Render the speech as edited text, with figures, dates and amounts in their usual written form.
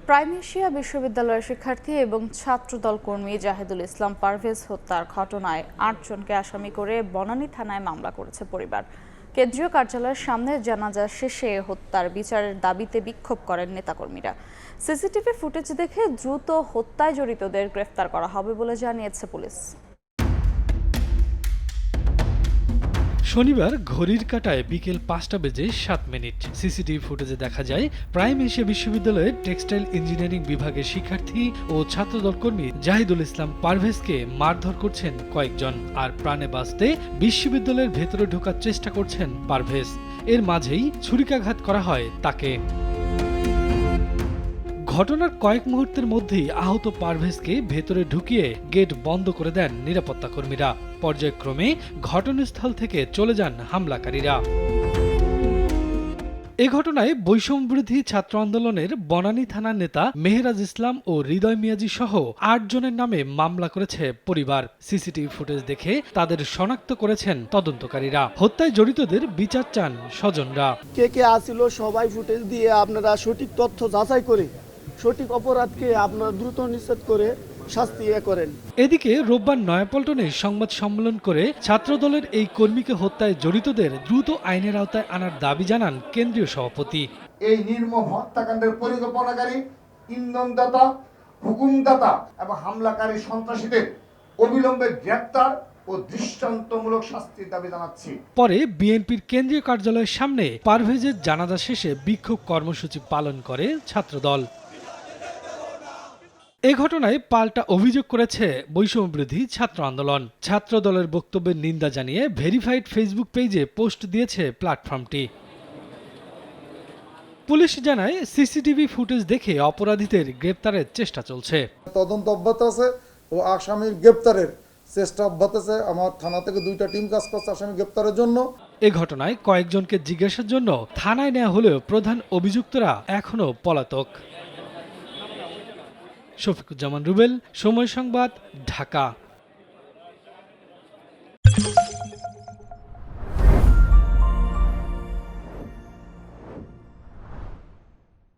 Prime Asia বিশ্ববিদ্যালয়ের শিক্ষার্থী এবং ছাত্রদল কর্মী জাহিদুল ইসলাম পারভেজ হত্যার ঘটনায় ৮ জনকে আসামি করে বনানী থানায় মামলা করেছে পরিবার। কেন্দ্রীয় কার্যালয়ের সামনে জানাজা শেষে হত্যার বিচারের দাবিতে বিক্ষোভ করেন নেতাকর্মীরা। সিসিটিভি ফুটেজ দেখে দ্রুত হত্যায় জড়িতদের গ্রেফতার করা হবে বলে জানিয়েছে পুলিশ। শনিবার ঘড়ির কাঁটায় বিকেল ৫টা বেজে ৭ মিনিট সিসিটিভি ফুটেজে দেখা যায় প্রাইম এশিয়া বিশ্ববিদ্যালয়ের টেক্সটাইল ইঞ্জিনিয়ারিং বিভাগের শিক্ষার্থী ও ছাত্রদল কর্মী জাহিদুল ইসলাম পারভেজকে মারধর করছেন কয়েকজন, আর প্রাণে বাঁচতে বিশ্ববিদ্যালয়ের ভেতরে ঢোকার চেষ্টা করছেন পারভেজ। এর মাঝেই ছুরিকাঘাত করা হয় তাকে। ঘটনার কয়েক মুহূর্তের মধ্যেই আহত পারভেজকে ভেতরে ঢুকিয়ে গেট বন্ধ করে দেন নিরাপত্তা কর্মীরা। পর্যায়ক্রমে ঘটনাস্থল থেকে চলে যান হামলাকারীরা। এ ঘটনায় বৈষম্যবিরোধী ছাত্র আন্দোলনের বনানী থানার নেতা মেহেরাজ ইসলাম ও হৃদয় মিয়াজি সহ ৮ জনের নামে মামলা করেছে পরিবার। সিসিটিভি ফুটেজ দেখে তাদের শনাক্ত করেছেন তদন্তকারীরা। হত্যায় জড়িতদের বিচার চান স্বজনরা। কে কে আসিল সবাই ফুটেজ দিয়ে আপনারা সঠিক তথ্য যাচাই করে সঠিক অপরাধকে আপনারা দ্রুত নিষেধ করে শাস্তি করেন। এদিকে রোববার নয়াপল্টনে সংবাদ সম্মেলন করে ছাত্রদলের এই কর্মীকে হত্যায় জড়িতদের দ্রুত আইনের আওতায় আনার দাবি জানান কেন্দ্রীয় সভাপতি। এই নির্মম হত্যাকাণ্ডের পরিকল্পনাকারী, ইন্ধনদাতা, হুকুমদাতা এবং হামলাকারী সন্ত্রাসীদের অবিলম্বে গ্রেপ্তার ও দৃষ্টান্তমূলক শাস্তির দাবি জানাচ্ছি। পরে বিএনপির কেন্দ্রীয় কার্যালয়ের সামনে পারভেজের জানাজা শেষে বিক্ষোভ কর্মসূচি পালন করে ছাত্রদল। এ ঘটনায় পাল্টা অভিযোগ করেছে বৈষম্যবিরোধী ছাত্র আন্দোলন। ছাত্রদলের বক্তব্যের নিন্দা জানিয়ে ভেরিফাইড ফেসবুক পেজে পোস্ট দিয়েছে প্ল্যাটফর্মটি। পুলিশ জানায় সিসিটিভি ফুটেজ দেখে অপরাধীদের গ্রেপ্তারের চেষ্টা চলছে। তদন্ত অব্যাহত আছে ও আসামির গ্রেপ্তারের চেষ্টা অব্যাহত আছে। আমার থানা থেকে 2টা টিম কাজ করছে আসামি গ্রেপ্তারের জন্য। এ ঘটনায় কয়েকজনকে জিজ্ঞাসার জন্য থানায় নেওয়া হলেও প্রধান অভিযুক্তরা এখনও পলাতক। শফিকুজ্জামান রুবেল, সময় সংবাদ, ঢাকা।